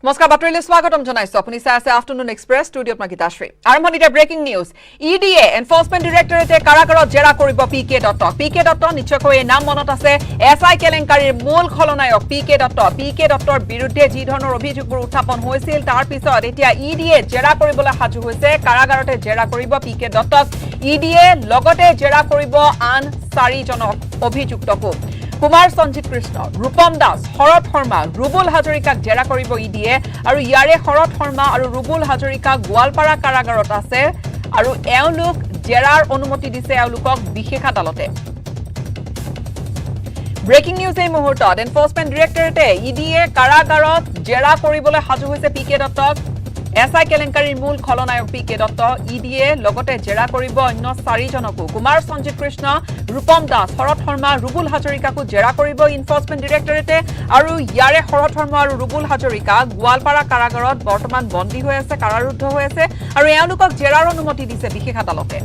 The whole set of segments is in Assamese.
নমস্কাৰ বাতৰিলৈ স্বাগতম জনাইছো আপুনি চাই আছে আফটাৰনুন এক্সপ্ৰেছ ষ্টুডিঅ'ত মই গীতাশ্ৰী আৰম্ভণিতে ব্ৰেকিং নিউজ ইডিএ এনফৰ্চমেণ্ট ডিৰেক্টৰেটে কাৰাগাৰত জেৰা কৰিব পিকে দত্ত নিশ্চয়কৈ এই নাম মনত আছে এছআই কেলেংকাৰীৰ মূল খলনায়ক পিকে দত্তৰ বিৰুদ্ধে যি ধৰণৰ অভিযোগবোৰ উত্থাপন হৈছিল তাৰ পিছত এতিয়া ইডিএ জেৰা কৰিবলৈ সাজু হৈছে কাৰাগাৰতে জেৰা কৰিব পিকে দত্তক ইডিএ লগতে জেৰা কৰিব আন 4জনক অভিযুক্তকো কুমাৰ সঞ্জিত কৃষ্ণ ৰূপম দাস শৰৎ শৰ্মা ৰুবুল হাজৰিকাক জেৰা কৰিব ইডিএ আৰু ইয়াৰে শৰৎ শৰ্মা আৰু ৰুবুল হাজৰিকা গোৱালপাৰা কাৰাগাৰত আছে আৰু এওঁলোক জেৰাৰ অনুমতি দিছে এওঁলোকক বিশেষ আদালতে ব্ৰেকিং নিউজ এই মুহূৰ্তত এনফৰ্চমেণ্ট ডিৰেক্টৰেটে ইডিএ কাৰাগাৰত জেৰা কৰিবলৈ সাজু হৈছে পিকে দত্তক এছআই কেলেংকাৰীৰ মূল খলনায়ক পিকে দত্ত ইডিএ লগতে জেৰা কৰিব অন্য 4জনকো কুমাৰ সঞ্জিত কৃষ্ণ ৰূপম দাস শৰৎ শৰ্মা ৰুবুল হাজৰিকাকো জেৰা কৰিব এনফৰ্চমেণ্ট ডিৰেক্টৰেটে আৰু ইয়াৰে শৰৎ শৰ্মা আৰু ৰুবুল হাজৰিকা গোৱালপাৰা কাৰাগাৰত বৰ্তমান বন্দী হৈ আছে কাৰাৰুদ্ধ হৈ আছে আৰু এওঁলোকক জেৰাৰ অনুমতি দিছে বিশেষ আদালতে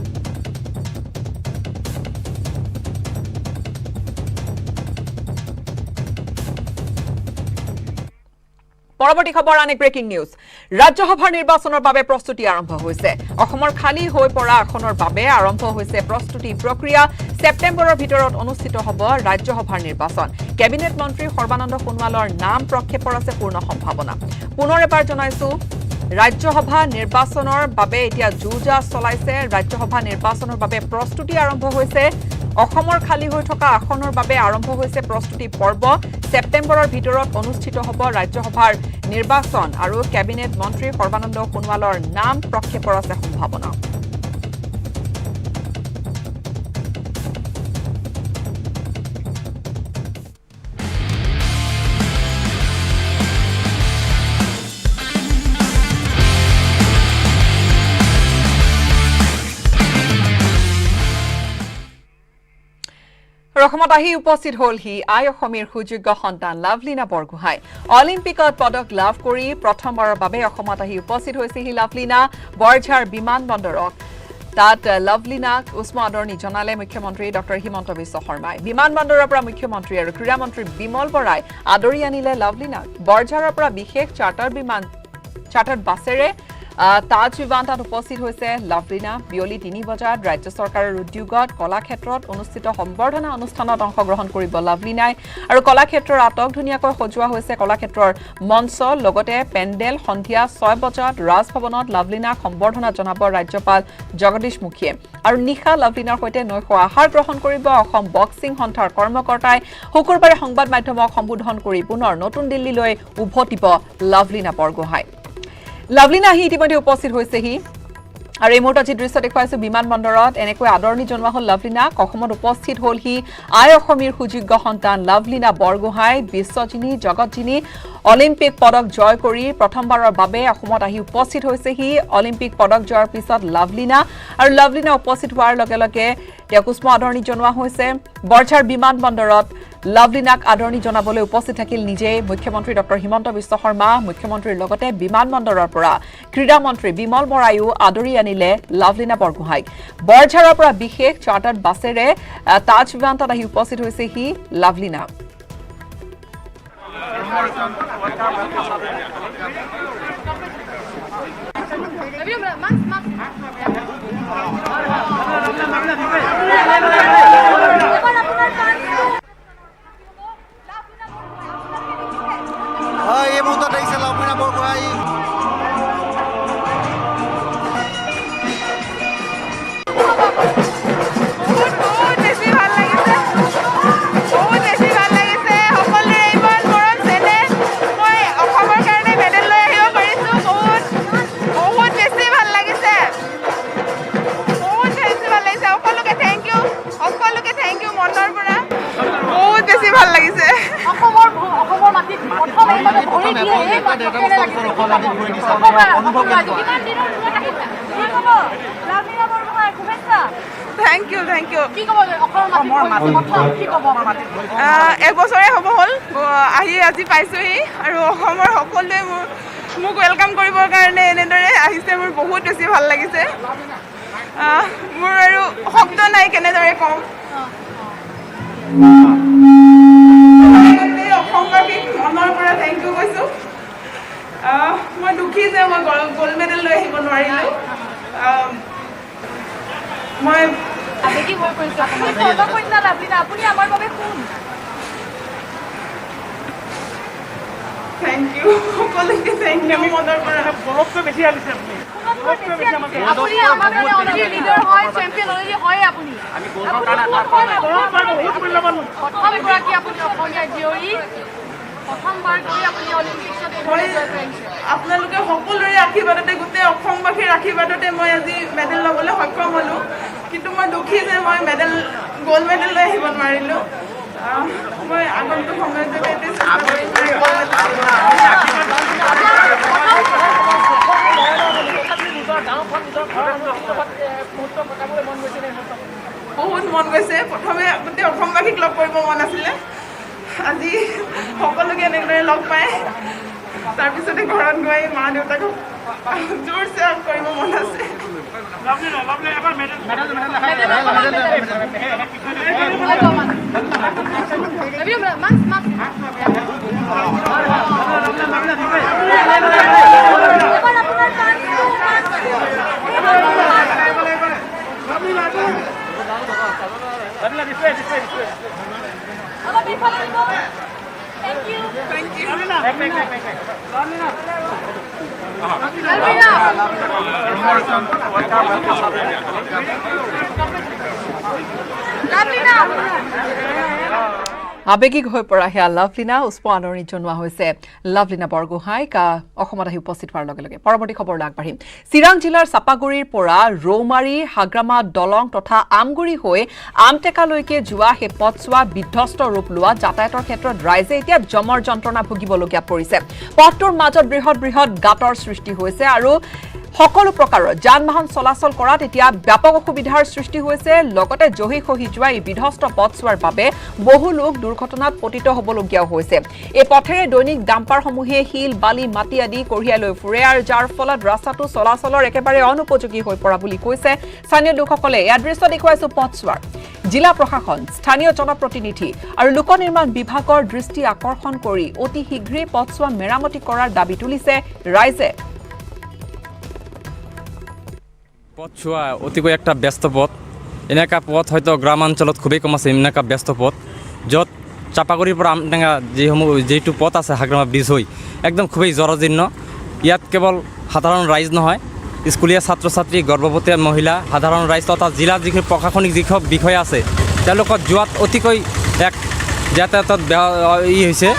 পৰৱৰ্তী খবৰ আনেক ব্ৰেকিং নিউজ ৰাজ্যসভাৰ নিৰ্বাচনৰ বাবে প্ৰস্তুতি আৰম্ভ হৈছে অসমৰ খালী হৈ পৰা আসনৰ বাবে আৰম্ভ হৈছে প্ৰস্তুতি প্ৰক্ৰিয়া ছেপ্টেম্বৰৰ ভিতৰত অনুষ্ঠিত হ'ব ৰাজ্যসভাৰ নিৰ্বাচন কেবিনেট মন্ত্ৰী সৰ্বানন্দ সোণোৱালৰ নাম প্ৰক্ষেপৰ আছে পূৰ্ণ সম্ভাৱনা পুনৰ এবাৰ জনাইছো ৰাজ্যসভা নিৰ্বাচনৰ বাবে এতিয়া যুঁজা চলাইছে ৰাজ্যসভা নিৰ্বাচনৰ বাবে প্ৰস্তুতি আৰম্ভ হৈছে অসমৰ খালী হৈ থকা আসনৰ বাবে আৰম্ভ হৈছে প্ৰস্তুতি পৰ্ব ছেপ্টেম্বৰৰ ভিতৰত অনুষ্ঠিত হ'ব ৰাজ্যসভাৰ নিৰ্বাচন আৰু কেবিনেট মন্ত্ৰী সৰ্বানন্দ সোণোৱালৰ নাম প্ৰক্ষেপৰ আছে সম্ভাৱনা অসমত আহি উপস্থিত হলহি আই অসমীৰ সুযোগ্য সন্তান লাভলীনা বৰগোহাঁই অলিম্পিকত পদক লাভ কৰি প্ৰথমবাৰৰ বাবে অসমত আহি উপস্থিত হৈছেহি লাভলীনা বৰঝাৰ বিমান বন্দৰত তাত লাভলীনাক উষ্ম আদৰণি জনালে মুখ্যমন্ত্ৰী ডক্টৰ হিমন্ত বিশ্ব শৰ্মাই বিমান বন্দৰৰ পৰা মুখ্যমন্ত্ৰী আৰু ক্ৰীড়া মন্ত্ৰী বিমল বৰাই আদৰি আনিলে লাভলীনাক বৰঝাৰৰ পৰা বিশেষ চাৰ্টাৰ বাছেৰে তাজ বিমানতাত উপস্থিত হৈছে লাভলীনা বিয়লি 3 বজাত ৰাজ্য চৰকাৰৰ উদ্যোগত কলাক্ষেত্ৰত অনুষ্ঠিত সম্বৰ্ধনা অনুষ্ঠানত অংশগ্ৰহণ কৰিব লাভলীনাই আৰু কলাক্ষেত্ৰৰ আটক ধুনীয়াকৈ সজোৱা হৈছে কলাক্ষেত্ৰৰ মঞ্চ লগতে পেণ্ডেল সন্ধিয়া 6 বজাত ৰাজভৱনত লাভলীনাক সম্বৰ্ধনা জনাব ৰাজ্যপাল জগদীশ মুখীয়ে আৰু নিশা লাভলীনাৰ সৈতে নৈশ আহাৰ গ্ৰহণ কৰিব অসম বক্সিং সন্থাৰ কৰ্মকৰ্তাই শুকুৰবাৰে সংবাদ মাধ্যমক সম্বোধন কৰি পুনৰ নতুন দিল্লীলৈ উভতিব লাভলীনা বৰগোহাঁই লাভলীনা আহি ইতিমধ্যে উপস্থিত হৈছেহি আৰু এই মুহূৰ্তত যি দৃশ্য দেখুৱাইছো বিমান বন্দৰত এনেকৈ আদৰণি জনোৱা হ'ল লাভলীনাক অসমত উপস্থিত হ'লহি আই অসমীৰ সুযোগ্য সন্তান লাভলীনা বৰগোহাঁই বিশ্বজিনী জগতজিনী অলিম্পিক পদক জয় কৰি প্ৰথমবাৰৰ বাবে অসমত আহি উপস্থিত হৈছেহি অলিম্পিক পদক জয়ৰ পিছত লাভলীনা আৰু লাভলীনা উপস্থিত হোৱাৰ লগে লগে তেওঁক উষ্ম আদৰণি জনোৱা হৈছে বৰঝাৰ বিমান বন্দৰত লাভলীনাক আদৰণি জনাবলৈ উপস্থিত থাকিল নিজে মুখ্যমন্ত্ৰী ডক্টৰ হিমন্ত বিশ্ব শৰ্মা মুখ্যমন্ত্ৰীৰ লগতে বিমান বন্দৰৰ পৰা ক্ৰীড়া মন্ত্ৰী বিমল বৰাইও আদৰি আনিলে লাভলীনা বৰগোহাঁইক বৰঝাৰৰ পৰা বিশেষ চাৰ্টাৰ বাছেৰে তাজ বিমানতাত আহি উপস্থিত হৈছেহি লাভলীনা এই মুহূৰ্তত আহিছে লাভলীনা বৰগোহাঁই Thank you. এক বছৰে হ'ব হ'ল আহি আজি পাইছোহি আৰু অসমৰ সকলোৱে মোক ৱেলকাম কৰিবৰ কাৰণে এনেদৰে আহিছে মোৰ বহুত বেছি ভাল লাগিছে মোৰ আৰু শব্দ নাই কেনেদৰে কম অসমবাসীক মনৰ পৰা থেংক ইউ কৈছোঁ দুখী যে মই গ'ল্ড মেডেল লৈ আহিব নোৱাৰিলোঁ। মই আবেগিক হৈ পৰিছে আপুনি কৰ্মকন্যা লাভলীনা, আপুনি আমাৰ বাবে কোন? থেংক ইউ, সকলোকে থেংক ইউ মনৰ পৰা। গৌৰৱটো বেছি আহিছে আপুনি। আপুনি আমাৰ কাৰণে অলিম্পিক লিডাৰ হয়, চেম্পিয়ন অলৰেডি হয় আপুনি। প্ৰথম গৰাকী আপুনি অসমীয়া জীয়ৰী, প্ৰথমবাৰ কৰি আপুনি অলিম্পিকছত মই আপোনালোকে সকলোৰে আশীৰ্বাদতে, গোটেই অসমবাসীৰ আশীৰ্বাদতে মই আজি মেডেল ল'বলৈ সক্ষম হ'লোঁ। কিন্তু মই দুখী যে মই গ'ল্ড মেডেল লৈ আহিব নোৱাৰিলোঁ। মই আগন্তুক সময়ত যাতে চেষ্টা কৰিম। বহুত মন গৈছে। প্ৰথমে গোটেই অসমবাসীক লগ কৰিব মন আছিলে, আজি সকলোকে এনেদৰে লগ পাই তাৰপিছতে ঘৰত গৈ মা দেউতাকক জোৰছে কৰিব মন আছে। আবেগিক হৈ পৰা সেয়া লাভলীনা উষ্প আদৰণি জনোৱা হৈছে লাভলীনা বৰগোহাঁইক অসমত আহি উপস্থিত হোৱাৰ লগে লগে। পৰৱৰ্তী খবৰলৈ আগবাঢ়িম। চিৰাং জিলাৰ চাপাগুৰিৰ পৰা ৰৌমাৰী, হাগ্ৰামা, দলং তথা আমগুৰি হৈ আমটেকালৈকে যোৱা সেই পথছোৱা বিধ্বস্ত ৰূপ লোৱা যাতায়াতৰ ক্ষেত্ৰত ৰাইজে এতিয়া জমৰ যন্ত্ৰণা ভুগিবলগীয়া পৰিছে। পথটোৰ মাজত বৃহৎ বৃহৎ গাঁতৰ সৃষ্টি হৈছে আৰু সকলো প্ৰকাৰৰ যান বাহন চলাচল কৰাত এতিয়া ব্যাপক অসুবিধাৰ সৃষ্টি হৈছে। লগতে জহি খহি যোৱা এই বিধ্বস্ত পথছোৱাৰ বাবে বহু লোক দুৰ্ঘটনাত পতিত হ'বলগীয়াও হৈছে। এই পথেৰে দৈনিক ডাম্পাৰসমূহে শিল, বালি, মাটি আদি কঢ়িয়াই লৈ ফুৰে আৰু যাৰ ফলত ৰাস্তাটো চলাচলৰ একেবাৰে অনুপযোগী হৈ পৰা বুলি কৈছে স্থানীয় লোকসকলে। ইয়াৰ দৃশ্য দেখুৱাইছো পথছোৱাৰ। জিলা প্ৰশাসন, স্থানীয় জনপ্ৰতিনিধি আৰু লোক নিৰ্মাণ বিভাগৰ দৃষ্টি আকৰ্ষণ কৰি অতি শীঘ্ৰেই পথছোৱা মেৰামতি কৰাৰ দাবী তুলিছে ৰাইজে। পথছোৱা অতিকৈ একটা ব্যস্ত পথ। এনেকুৱা পথ হয়তো গ্ৰামাঞ্চলত খুবেই কম আছে, এনেকুৱা ব্যস্ত পথ য'ত চাপাগুৰিৰ পৰা আমটেঙা যিটো পথ আছে হাগ্ৰামা ব্ৰিজ হৈ একদম খুবেই জৰাজীৰ্ণ। ইয়াত কেৱল সাধাৰণ ৰাইজ নহয়, স্কুলীয়া ছাত্ৰ ছাত্ৰী, গৰ্ভৱতী মহিলা, সাধাৰণ ৰাইজ তথা জিলাৰ যিখিনি প্ৰশাসনিক যিসব বিষয়া আছে তেওঁলোকক যোৱাত অতিকৈ এক যাতায়াতত হৈছে।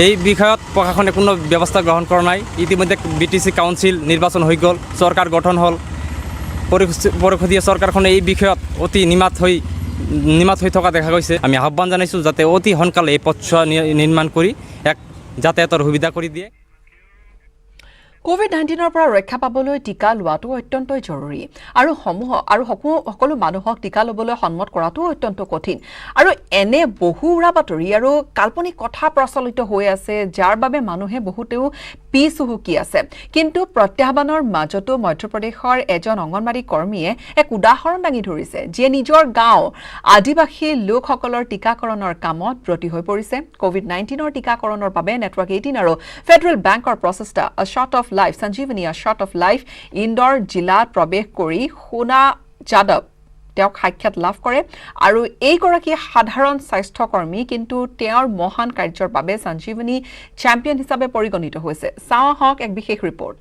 এই বিষয়ত প্ৰশাসনে কোনো ব্যৱস্থা গ্ৰহণ কৰা নাই। ইতিমধ্যে BTC কাউন্সিল নিৰ্বাচন হৈ গ'ল, চৰকাৰ গঠন হ'ল, পৰিষদীয় চৰকাৰখনে এই বিষয়ত অতি নিমাত হৈ থকা দেখা গৈছে। আমি আহ্বান জানাইছোঁ যাতে অতি সোনকালে এই পথছোৱা নিৰ্মাণ কৰি এক যাতায়াতৰ সুবিধা কৰি দিয়ে। কোভিড-19 পৰা ৰক্ষা পাবলৈ টিকা লোৱাটো অত্যন্তই জৰুৰী আৰু সকলো মানুহক টিকা ল'বলৈ সন্মত কৰাটো অত্যন্ত কঠিন। আৰু এনে বহু উৰা বাতৰি আৰু কাল্পনিক কথা প্ৰচলিত হৈ আছে যাৰ বাবে মানুহে বহুতেও পিছ হুহুকি আছে। কিন্তু প্ৰত্যাহ্বানৰ মাজতো মধ্যপ্ৰদেশৰ এজন অংগনবাড়ী কৰ্মীয়ে এক উদাহৰণ দাঙি ধৰিছে, যিয়ে নিজৰ গাঁও আদিবাসী লোকসকলৰ টিকাকৰণৰ কামত ব্ৰতী হৈ পৰিছে। কোভিড-19 টিকাকৰণৰ বাবে নেটৱৰ্ক 18 আৰু ফেডাৰেল বেংকৰ প্ৰচেষ্টা আ শ্বট অফ লাইফ সঞ্জীৱনী আ শ্বট অফ লাইফ ইন্দোৰ জিলাত প্ৰৱেশ কৰি সোনা যাদৱ তেওঁক সাক্ষাৎ লাভ কৰে আৰু এইগৰাকী সাধাৰণ স্বাস্থ্যকৰ্মী কিন্তু তেওঁৰ মহান কাৰ্যৰ বাবে সঞ্জীৱনী চেম্পিয়ন হিচাপে পৰিগণিত হৈছে। চাওঁ আহক এক বিশেষ ৰিপৰ্ট।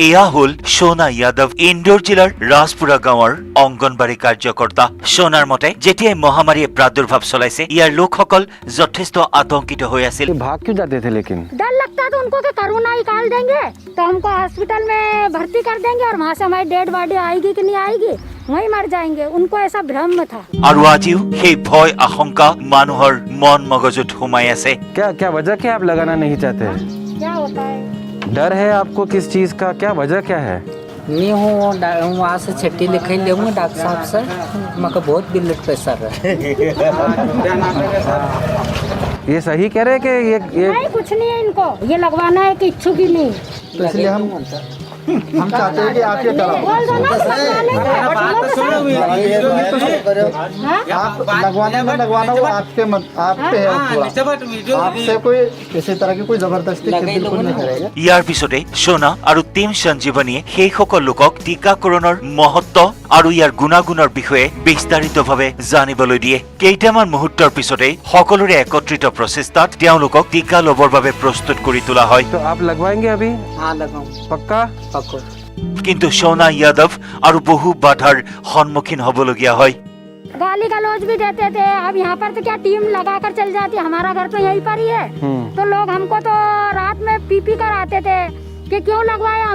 এয়া হল সোনা যাদৱ, ইন্দোৰ জিলাৰ ৰাজপুৰা গাঁৱৰ অংগনবাড়ী কাৰ্যকৰ্তা। সোনাৰ মতে যেতিয়াই মহামাৰীয়ে প্ৰাদুৰ্ভাৱ চলাইছে ইয়াৰ লোকসকল যথেষ্ট আতংকিত হৈ আছিল। भाग क्यों जाते थे लेकिन? डर लगता था उनको कि कोरोना निकाल देंगे तो हमको हॉस्पिटल में भर्ती कर देंगे और वहाँ से हमारी डेड बॉडी आएगी कि नहीं आएगी, वहीं मर जाएंगे। उनको ऐसा भ्रम था। আৰু আজিও সেই ভয় আশংকা মানুহৰ মন মগজুত সোমাই আছে। क्या क्या वजह क्या आप लगाना नहीं चाहते? क्या होता है? डर है आपको किस चीज का? क्या वजह क्या है? मैं हूँ वहाँ से छुट्टी लिखाई लेंगे डॉक्टर साहब से मगर बहुत ब्लड प्रेशर है। ये सही कह रहे हैं कि ये नहीं कुछ नहीं है इनको, ये लगवाना है कि इच्छुक ही नहीं। तो इसलिए हम चाहते हैं कि आप ये कराओ। बोल दो ना आप लगवाना ना लगवाना वो आपके आप पे है। आपसे कोई किसी तरह की कोई जबरदस्ती बिल्कुल नहीं करेगा। ইয়াৰ পিছতে সোনা আৰু টিম সঞ্জীৱনীয়ে সেইসকল লোকক টীকাকৰণৰ মহত্ব আৰু ইয়াৰ গুণাগুণৰ বিষয়ে বিস্তাৰিতভাৱে জানিবলৈ দিয়ে। কেইটামান মুহূৰ্তৰ পিছতে সকলোৰে একত্ৰিত প্ৰচেষ্টাত তেওঁলোকক টীকা ল'বৰ বাবে প্ৰস্তুত কৰি তোলা হয়। तो आप लगवाएंगे अभी? हाँ लगाऊँ पक्का? पक्को। কিন্তু সোনা यादव আৰু বহু বাধাৰ সন্মুখীন হ'বলগীয়া হয়। गाली गलौज भी देते थे। अब यहाँ पर तो क्या टीम लगा कर चल जाती, हमारा घर तो यहीं पर ही है। तो लोग हमको तो रात में पी कर आते थे कि क्यों लगवाया,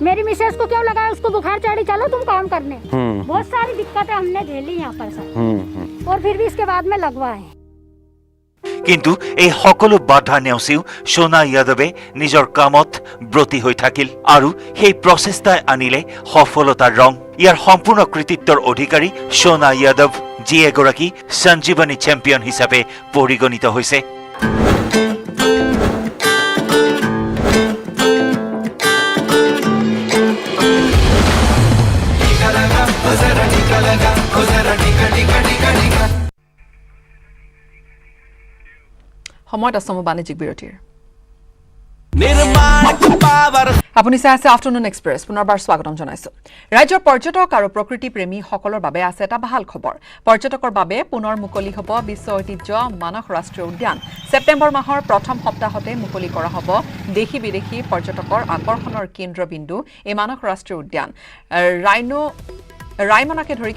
मेरी मिसेस को क्यों लगाया, उसको बुखार चढ़ी, चलो तुम काम करने। बहुत सारी दिक्कतें हमने झेली यहाँ पर सर, और फिर भी इसके बाद में लगवाए। কিন্তু এই সকলো বাধা নেওচিও সোনা यादवे নিজৰ কামত ব্ৰতী হৈ থাকিল আৰু সেই প্ৰচেষ্টাই আনিলে সফলতাৰ ৰং। ইয়াৰ সম্পূৰ্ণ কৃতিত্বৰ অধিকাৰী সোনা यादव, যি এগৰাকী সঞ্জীৱনী চেম্পিয়ন হিচাপে পৰিগণিত হৈছে। সময়ত আছম বাণিজ্যিক বিৰতিৰ। আপুনি চাই আছে আফটাৰনুন এক্সপ্ৰেছ, পুনৰবাৰ স্বাগতম জনাইছো। ৰাজ্যৰ পৰ্যটক আৰু প্ৰকৃতি প্ৰেমীসকলৰ বাবে আছে এটা ভাল খবৰ। পৰ্যটকৰ বাবে পুনৰ মুকলি হ'ব বিশ্ব ঐতিহ্য মানস ৰাষ্ট্ৰীয় উদ্যান। ছেপ্টেম্বৰ মাহৰ প্ৰথম সপ্তাহতে মুকলি কৰা হ'ব দেশী বিদেশী পৰ্যটকৰ আকৰ্ষণৰ কেন্দ্ৰবিন্দু এই মানস ৰাষ্ট্ৰীয় উদ্যান। ৰাইমনাকে ধৰি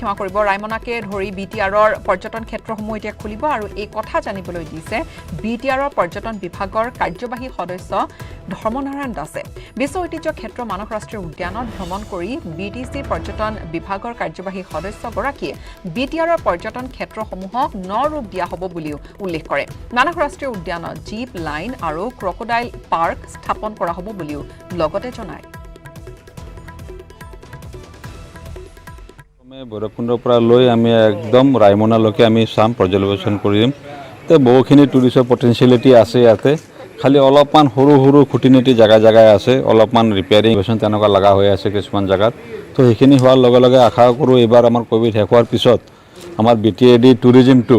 ৰাইমনাকে ধৰি BTRৰ পৰ্যটন ক্ষেত্ৰসমূহ এতিয়া খুলিব আৰু এই কথা জানিবলৈ দিছে BTRৰ পৰ্যটন বিভাগৰ কাৰ্যবাহী সদস্য ধৰ্মনাৰায়ণ দাসে। বিশ্ব ঐতিহ্য ক্ষেত্ৰ মানস ৰাষ্ট্ৰীয় উদ্যানত ভ্ৰমণ কৰি BTCৰ পৰ্যটন বিভাগৰ কাৰ্যবাহী সদস্যগৰাকীয়ে BTRৰ পৰ্যটন ক্ষেত্ৰসমূহক ৰূপ দিয়া হ'ব বুলিও উল্লেখ কৰে। মানস ৰাষ্ট্ৰীয় উদ্যানত জীপ লাইন আৰু ক্ৰকোডাইল পাৰ্ক স্থাপন কৰা হ'ব বুলিও লগতে জনায়। ভৈৰৱকুণ্ডৰ পৰা লৈ আমি একদম ৰাইমনালৈকে আমি চাম, পৰ্যবেক্ষণ কৰিম। তো বহুখিনি টুৰিষ্টৰ পটেঞ্চিয়েলিটি আছে ইয়াতে, খালি অলপমান সৰু সৰু খুঁটিনাটি জেগাই আছে, অলপমান ৰিপেয়াৰিং তেনেকুৱা লগা হৈ আছে কিছুমান জেগাত। তো সেইখিনি হোৱাৰ লগে লগে আশা কৰোঁ এইবাৰ আমাৰ ক'ভিড শেষ হোৱাৰ পিছত আমাৰ BTAD টুৰিজিমটো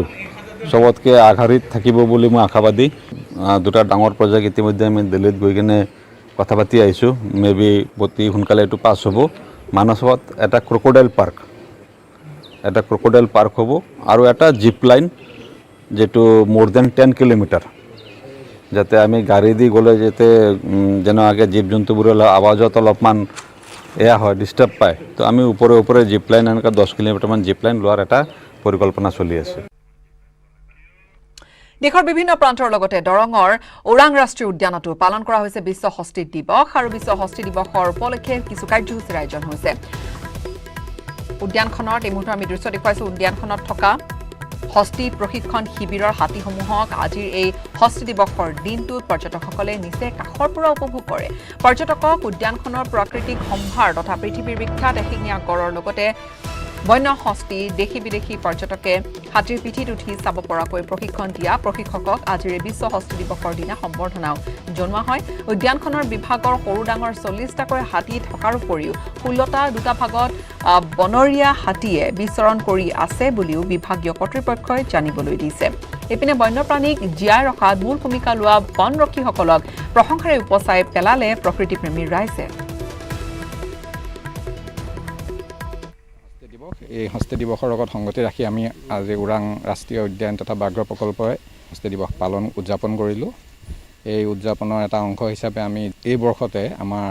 চবতকৈ আগশাৰীত থাকিব বুলি মই আশাবাদী। দুটা ডাঙৰ প্ৰজেক্ট ইতিমধ্যে আমি দিল্লীত গৈ কিনে কথা পাতি আহিছোঁ, মেবি অতি সোনকালে এইটো পাছ হ'ব। মানসত এটা ক্ৰকোডাইল পাৰ্ক হ'ব আৰু এটা জিপ লাইন, যেটো মোৰ দেন 10 কিলোমিটাৰ, যাতে আমি গাড়ী দি গ'লে যাতে যেনেকৈ জীৱ জন্তুবোৰৰ আৱাজত অলপমান এয়া হয়, ডিষ্টাৰ্ব পায়। তো আমি ওপৰে জিপ লাইন এনেকৈ 10 কিলোমিটাৰমান জিপ লাইন লোৱাৰ এটা পৰিকল্পনা চলি আছে। দেশৰ বিভিন্ন প্ৰান্তৰ লগতে দৰঙৰ ওৰাং ৰাষ্ট্ৰীয় উদ্যানতো পালন কৰা হৈছে বিশ্ব হস্তী দিৱস আৰু বিশ্ব হস্তী দিৱসৰ উপলক্ষে কিছু কাৰ্যসূচীৰ আয়োজন হৈছে। উদ্যানখনত এই মুহূৰ্তত আমি দৃশ্য দেখুৱাইছোঁ। উদ্যানখনত থকা হস্তী প্ৰশিক্ষণ শিবিৰৰ হাতীসমূহক আজিৰ এই হস্তী দিৱসৰ দিনটোত পৰ্যটকসকলে নিচে কাষৰ পৰা উপভোগ কৰে। পৰ্যটকক উদ্যানখনৰ প্ৰাকৃতিক সম্ভাৰ তথা পৃথিৱীৰ বিখ্যাত এশিঙীয়া গড়ৰ লগতে বন্য হস্তী দেশী বিদেশী পৰ্যটকে হাতীৰ পিঠিত উঠি চাব পৰাকৈ প্ৰশিক্ষণ দিয়া প্ৰশিক্ষকক আজিৰ বিশ্ব হস্তী দিৱসৰ দিনা সম্বৰ্ধনাও জনোৱা হয়। উদ্যানখনৰ বিভাগৰ সৰু ডাঙৰ 40টাকৈ হাতী থকাৰ উপৰিও 16টা দুটা ভাগত বনৰীয়া হাতীয়ে বিচৰণ কৰি আছে বুলিও বিভাগীয় কৰ্তৃপক্ষই জানিবলৈ দিছে। এইপিনে বন্যপ্ৰাণীক জীয়াই ৰখাত মূল ভূমিকা লোৱা বনৰক্ষীসকলক প্ৰশংসাৰে উপচাই পেলালে প্ৰকৃতিপ্ৰেমী ৰাইজে। এই হস্তী দিৱসৰ লগত সংগতি ৰাখি আমি আজি ওৰাং ৰাষ্ট্ৰীয় উদ্যান তথা ব্যাঘ্ৰ প্ৰকল্পই হস্তী দিৱস উদযাপন কৰিলোঁ। এই উদযাপনৰ এটা অংশ হিচাপে আমি এই বৰ্ষতে আমাৰ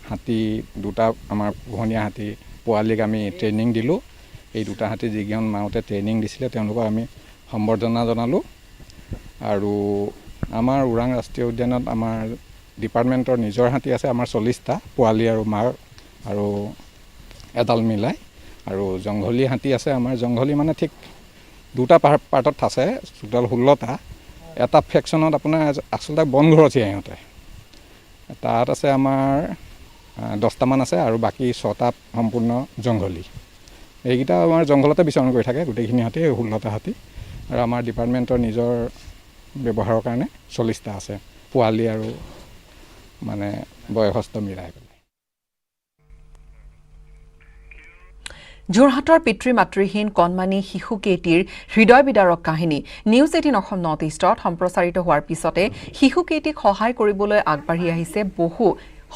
হাতী দুটা, আমাৰ পোহনীয়া হাতী পোৱালীক আমি ট্ৰেইনিং দিলোঁ। এই দুটা হাতী যিকেইজন মাওঁতে ট্ৰেইনিং দিছিলে তেওঁলোকক আমি সম্বৰ্ধনা জনালোঁ। আৰু আমাৰ ওৰাং ৰাষ্ট্ৰীয় উদ্যানত আমাৰ ডিপাৰ্টমেণ্টৰ নিজৰ হাতী আছে আমাৰ 40টা, পোৱালী আৰু মাৰ আৰু এডাল মিলাই। আৰু জংঘলী হাতী আছে আমাৰ, জংঘলী মানে ঠিক দুটা পাৰ্টত আছে, টোটেল 16টা। এটা ফেকশ্যনত আপোনাৰ আচলতে বনঘৰচীয়া সিহঁতে। তাত আছে আমাৰ 10টামান আছে আৰু বাকী 6টা সম্পূৰ্ণ জংঘলী। এইকেইটা আমাৰ জংঘলতে বিচৰণ কৰি থাকে গোটেইখিনি হাতী 16টা হাতী আৰু আমাৰ ডিপাৰ্টমেণ্টৰ নিজৰ ব্যৱহাৰৰ কাৰণে 40টা আছে পোৱালি আৰু মানে বয়সস্থ মিলাই পেলাই। যোৰহাটৰ পিতৃ মাতৃহীন কণমানি শিশুকেইটিৰ হৃদয় বিদাৰক কাহিনী নিউজ 18 অসম নৰ্থ ইষ্টত সম্প্ৰচাৰিত হোৱাৰ পিছতে শিশুকেইটিক সহায় কৰিবলৈ আগবাঢ়ি আহিছে বহু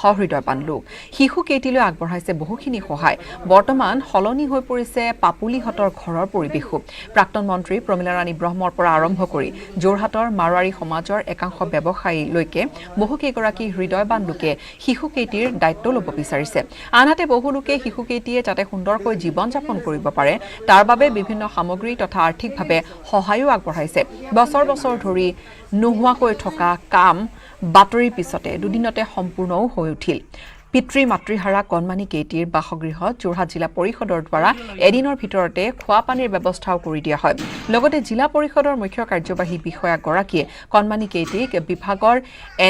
সহৃদয়বান লোক। শিশুকেইটিলৈ আগবঢ়াইছে বহুখিনি সহায়। বৰ্তমান সলনি হৈ পৰিছে পাপুলিহঁতৰ ঘৰৰ পৰিৱেশো। প্ৰাক্তন মন্ত্ৰী প্ৰমীলা ৰাণী ব্ৰহ্মৰ পৰা আৰম্ভ কৰি যোৰহাটৰ মাৰোৱাৰী সমাজৰ একাংশ ব্যৱসায়ীলৈকে বহুকেইগৰাকী হৃদয়বান লোকে শিশুকেইটিৰ দায়িত্ব ল'ব বিচাৰিছে। আনহাতে বহু লোকে শিশুকেইটিয়ে যাতে সুন্দৰকৈ জীৱন যাপন কৰিব পাৰে তাৰ বাবে বিভিন্ন সামগ্ৰী তথা আৰ্থিকভাৱে সহায়ো আগবঢ়াইছে। বছৰ বছৰ ধৰি নোহোৱাকৈ থকা কাম বাতৰিৰ পিছতে দুদিনতে সম্পূৰ্ণও হৈ উঠিল। পিতৃ মাতৃহাৰা কণমানি কেইটিৰ বাসগৃহত যোৰহাট জিলা পৰিষদৰ দ্বাৰা এদিনৰ ভিতৰতে খোৱা পানীৰ ব্যৱস্থাও কৰি দিয়া হয়। লগতে জিলা পৰিষদৰ মুখ্য কাৰ্যবাহী বিষয়াগৰাকীয়ে কণমানি কেইটিক বিভাগৰ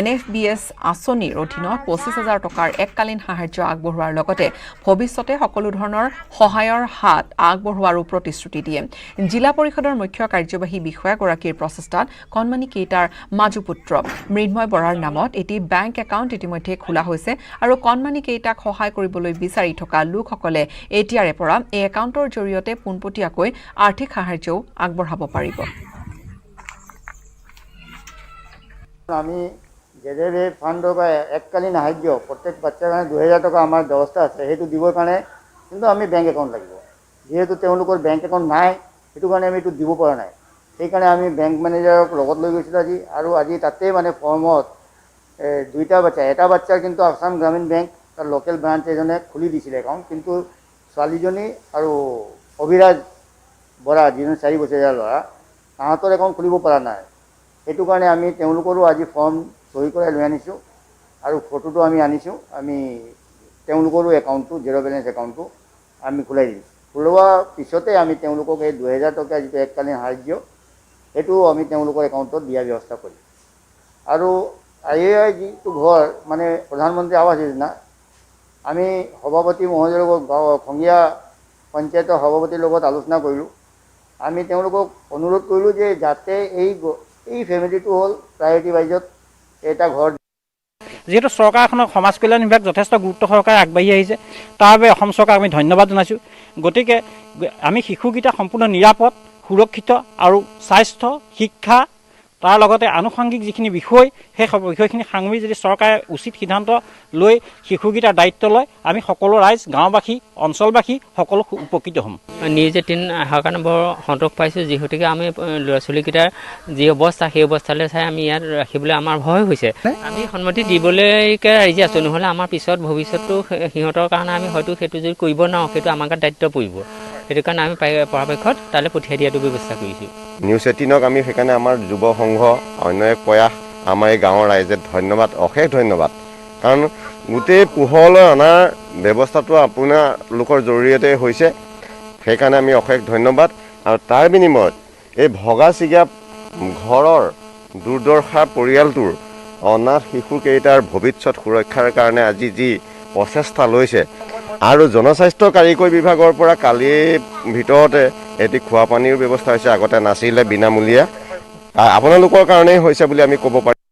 NFBS আঁচনিৰ অধীনত 25,000 টকাৰ এককালীন সাহায্য আগবঢ়োৱাৰ লগতে ভৱিষ্যতে সকলো ধৰণৰ সহায়ৰ হাত আগবঢ়োৱাৰো প্ৰতিশ্ৰুতি দিয়ে। জিলা পৰিষদৰ মুখ্য কাৰ্যবাহী বিষয়াগৰাকীৰ প্ৰচেষ্টাত কণমানি কেইটাৰ মাজু পুত্ৰ মৃন্ময় বৰাৰ নামত এটি বেংক একাউণ্ট ইতিমধ্যে খোলা হৈছে আৰু কণমানি কেইটাক সহায় কৰিবলৈ বিচাৰি থকা লোকসকলে এতিয়াৰে পৰা এই একাউণ্টৰ জৰিয়তে পোনপটীয়াকৈ আৰ্থিক সাহায্যও আগবঢ়াব পাৰিব। আমি জেডেবে ফাণ্ডৰ পৰা এককালীন সাহায্য প্ৰত্যেক বাচ্চাৰ কাৰণে 2000 টকা আমাৰ ব্যৱস্থা আছে, সেইটো দিবৰ কাৰণে কিন্তু আমি বেংক একাউণ্ট লাগিব। যিহেতু তেওঁলোকৰ বেংক একাউণ্ট নাই সেইটো কাৰণে আমি এইটো দিব পৰা নাই। সেইকাৰণে আমি বেংক মেনেজাৰক লগত লৈ গৈছিলোঁ আজি তাতেই মানে ফৰ্মত দুইটা বাচ্চা, এটা বাচ্চাৰ কিন্তু আসাম গ্ৰামীণ বেংক তাৰ লোকেল ব্ৰাঞ্চ এজনে খুলি দিছিলে একাউণ্ট, কিন্তু ছোৱালীজনী আৰু অভিৰাজ বৰা যিজন 4 বছৰীয়া ল'ৰা তাহাঁতৰ একাউণ্ট খুলিব পৰা নাই। সেইটো কাৰণে আমি তেওঁলোকৰো আজি ফৰ্ম চহী কৰাই লৈ আনিছোঁ আৰু ফটোটো আমি আনিছোঁ। আমি তেওঁলোকৰো একাউণ্টটো জিৰ' বেলেঞ্চ একাউণ্টটো আমি খোলাই দিছোঁ। খোলোৱাৰ পিছতে আমি তেওঁলোকক এই 2000 টকা যিটো এককালীন সাহায্য সেইটো আমি তেওঁলোকৰ একাউণ্টত দিয়াৰ ব্যৱস্থা কৰিম। আৰু এই যিটো ঘৰ মানে প্ৰধানমন্ত্ৰী আৱাস যোজনা আমি সভাপতি মহোদয়ৰ লগত খঙীয়া পঞ্চায়তৰ সভাপতিৰ লগত আলোচনা কৰিলোঁ। আমি তেওঁলোকক অনুৰোধ কৰিলোঁ যে যাতে এই ফেমিলিটো হ'ল প্ৰায়ৰিটি ৱাইজত এটা ঘৰ। যিহেতু চৰকাৰখনক সমাজ কল্যাণ বিভাগ যথেষ্ট গুৰুত্ব সহকাৰে আগবাঢ়ি আহিছে, তাৰ বাবে অসম চৰকাৰক আমি ধন্যবাদ জনাইছোঁ। গতিকে আমি শিশুকেইটা সম্পূৰ্ণ নিৰাপদ, সুৰক্ষিত আৰু স্বাস্থ্য, শিক্ষা তাৰ লগতে আনুষংগিক যিখিনি বিষয় সেই বিষয়খিনি সাঙুৰি যদি চৰকাৰে উচিত সিদ্ধান্ত লৈ শিশুকেইটাৰ দায়িত্ব লয়, আমি সকলো ৰাইজ, গাঁওবাসী, অঞ্চলবাসী সকলো উপকৃত হ'ম। নিউজ 18 অহাৰ কাৰণে বৰ সন্তোষ পাইছোঁ, যিহেতুকে আমি ল'ৰা ছোৱালীকেইটাৰ যি অৱস্থা সেই অৱস্থালৈ চাই আমি ইয়াত ৰাখিবলৈ আমাৰ ভয় হৈছে। আমি সন্মতি দিবলৈকে ৰাজি আছোঁ, নহ'লে আমাৰ পিছত ভৱিষ্যতটো সিহঁতৰ কাৰণে আমি হয়তো সেইটো যদি কৰিব নোৱাৰোঁ সেইটো আমাৰ গাত দায়িত্ব পৰিব। সেইটো কাৰণে আমি পৰাপক্ষত তালৈ পঠিয়াই দিয়াটো ব্যৱস্থা কৰিছোঁ। নিউজ 18ক আমি সেইকাৰণে আমাৰ যুৱ সংঘ অন্য এক প্ৰয়াস আমাৰ এই গাঁৱৰ ৰাইজে ধন্যবাদ, অশেষ ধন্যবাদ। কাৰণ গোটেই পোহৰলৈ অনাৰ ব্যৱস্থাটো আপোনালোকৰ জৰিয়তে হৈছে, সেইকাৰণে আমি অশেষ ধন্যবাদ। আৰু তাৰ বিনিময়ত এই ভগা ছিগা ঘৰৰ দুৰ্দশা পৰিয়ালটোৰ অনাথ শিশুকেইটাৰ ভৱিষ্যত সুৰক্ষাৰ কাৰণে আজি যি প্ৰচেষ্টা লৈছে আৰু জনস্বাস্থ্য কাৰিকৰী বিভাগৰ পৰা কালিৰ ভিতৰতে এটি খোৱা পানীৰ ব্যৱস্থা হৈছে, আগতে নাছিলে বিনামূলীয়া, আপোনালোকৰ কাৰণেই হৈছে বুলি আমি ক'ব পাৰিম।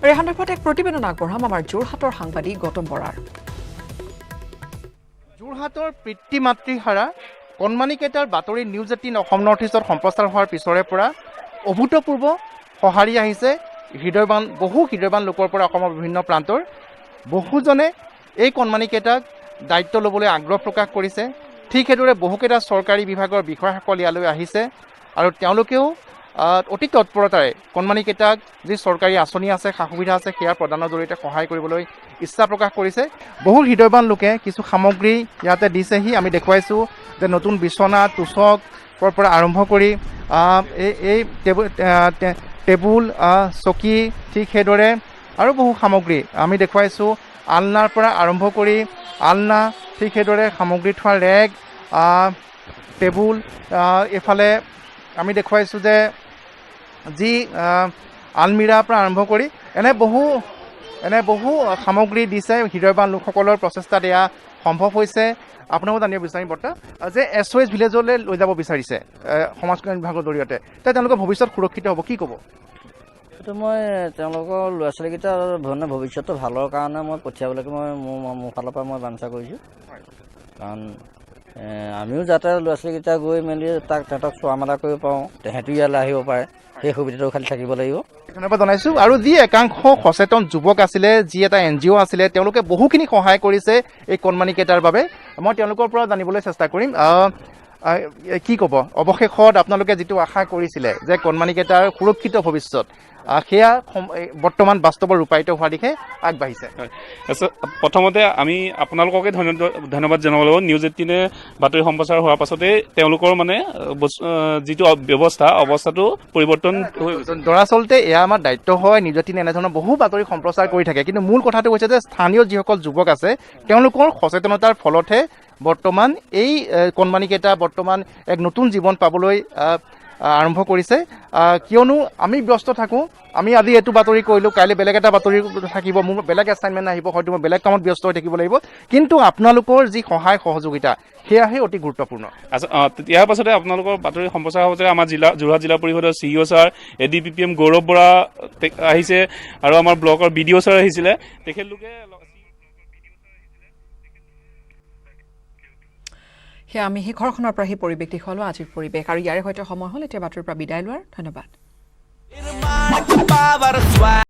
এই সন্দৰ্ভত এক প্ৰতিবেদন আগবঢ়াম আমাৰ যোৰহাটৰ সাংবাদিক গৌতম বৰাৰ। যোৰহাটৰ পিতৃ মাতৃহাৰা কণমানিকেইটাৰ বাতৰি নিউজ 18 অসম নৰ্থ ইষ্টত সম্প্ৰচাৰ হোৱাৰ পিছৰে পৰা অভূতপূৰ্ব সঁহাৰি আহিছে বহু হৃদয়বান লোকৰ পৰা অসমৰ বিভিন্ন প্ৰান্তৰ। বহুজনে এই কণমানিকেইটাক দায়িত্ব ল'বলৈ আগ্ৰহ প্ৰকাশ কৰিছে। ঠিক সেইদৰে বহুকেইটা চৰকাৰী বিভাগৰ বিষয়াসকল ইয়ালৈ আহিছে আৰু তেওঁলোকেও অতি তৎপৰতাৰে কণমানিকেইটাক যি চৰকাৰী আঁচনি আছে, সা সুবিধা আছে সেয়া প্ৰদানৰ জৰিয়তে সহায় কৰিবলৈ ইচ্ছা প্ৰকাশ কৰিছে। বহু হৃদয়বান লোকে কিছু সামগ্ৰী ইয়াতে দিছেহি। আমি দেখুৱাইছোঁ যে নতুন বিচনা, তোচকৰ পৰা আৰম্ভ কৰি এই টেবুল, চকী, ঠিক সেইদৰে আৰু বহু সামগ্ৰী আমি দেখুৱাইছোঁ। আলনাৰ পৰা আৰম্ভ কৰি আলনা, ঠিক সেইদৰে সামগ্ৰী থোৱা ৰেগ, টেবুল, এইফালে আমি দেখুৱাইছোঁ যে যি আলমিৰাৰ পৰা আৰম্ভ কৰি এনে বহু সামগ্ৰী দিছে হৃদয়বান লোকসকলৰ প্ৰচেষ্টাত এয়া সম্ভৱ হৈছে। আপোনাকো জানিব বিচাৰিম বৰ্তা যে SOS ভিলেজলৈ লৈ যাব বিচাৰিছে সমাজ কল্যাণ বিভাগৰ জৰিয়তে, তেওঁলোকৰ ভৱিষ্যত সুৰক্ষিত হ'ব, কি ক'ব? এইটো মই তেওঁলোকৰ ল'ৰা ছোৱালীকেইটাৰ ভৱিষ্যতটো ভালৰ কাৰণে মই পঠিয়াবলৈকে মোৰ ফালৰ পৰা মই বাঞ্ছা কৰিছোঁ। কাৰণ আমিও যাতে ল'ৰা ছোৱালীকেইটা গৈ মেলি তেহেঁতক চোৱা মেলা কৰিব পাৰোঁ, তেহেঁতো ইয়ালৈ আহিব পাৰে, সেই সুবিধাটো খালি থাকিব লাগিব। ধন্যবাদ জনাইছোঁ। আৰু যি একাংশ সচেতন যুৱক আছিলে, যি এটা NGO আছিলে, তেওঁলোকে বহুখিনি সহায় কৰিছে এই কণমানিকেইটাৰ বাবে। মই তেওঁলোকৰ পৰা জানিবলৈ চেষ্টা কৰিম। কি ক'ব অৱশেষত আপোনালোকে যিটো আশা কৰিছিলে যে কণমানিকেইটাৰ সুৰক্ষিত ভৱিষ্যত, সেয়া বৰ্তমান বাস্তৱত ৰূপায়িত হোৱাৰ দিশে আগবাঢ়িছে? প্ৰথমতে আমি আপোনালোককে ধন্যবাদ জনাব লাগিব। নিউজ 18 বাতৰি সম্প্ৰচাৰ হোৱাৰ পাছতে তেওঁলোকৰ মানে যিটো অৱস্থাটো পৰিৱৰ্তন হৈ গৈছে। দৰাচলতে এয়া আমাৰ দায়িত্ব হয়, নিউজ 18 এনেধৰণৰ বহু বাতৰি সম্প্ৰচাৰ কৰি থাকে, কিন্তু মূল কথাটো হৈছে যে স্থানীয় যিসকল যুৱক আছে তেওঁলোকৰ সচেতনতাৰ ফলতহে বৰ্তমান এই কণমানিকেইটা বৰ্তমান এক নতুন জীৱন পাবলৈ আৰম্ভ কৰিছে। কিয়নো আমি ব্যস্ত থাকোঁ, আমি আজি এইটো বাতৰি কৰিলোঁ, কাইলৈ বেলেগ এটা বাতৰি থাকিব, মোৰ বেলেগ এছাইনমেণ্ট আহিব, হয়তো মই বেলেগ কামত ব্যস্ত হৈ থাকিব লাগিব, কিন্তু আপোনালোকৰ যি সহায় সহযোগিতা সেয়াহে অতি গুৰুত্বপূৰ্ণ। ইয়াৰ পাছতে আপোনালোকৰ বাতৰি সম্প্ৰচাৰ হ'ব যে আমাৰ যোৰহাট জিলা পৰিষদৰ CEO ছাৰ, ADPPM গৌৰৱ বৰা আহিছে আৰু আমাৰ ব্লকৰ BDO ছাৰ আহিছিলে। তেখেতলোকে সেয়া আমি সেই ঘৰখনৰ পৰা সেই পৰিৱেশ দেখুৱালোঁ আজিৰ পৰিৱেশ। আৰু ইয়াৰে সৈতে সময় হ'ল এতিয়া বাতৰিৰ পৰা বিদায় লোৱাৰ। ধন্যবাদ।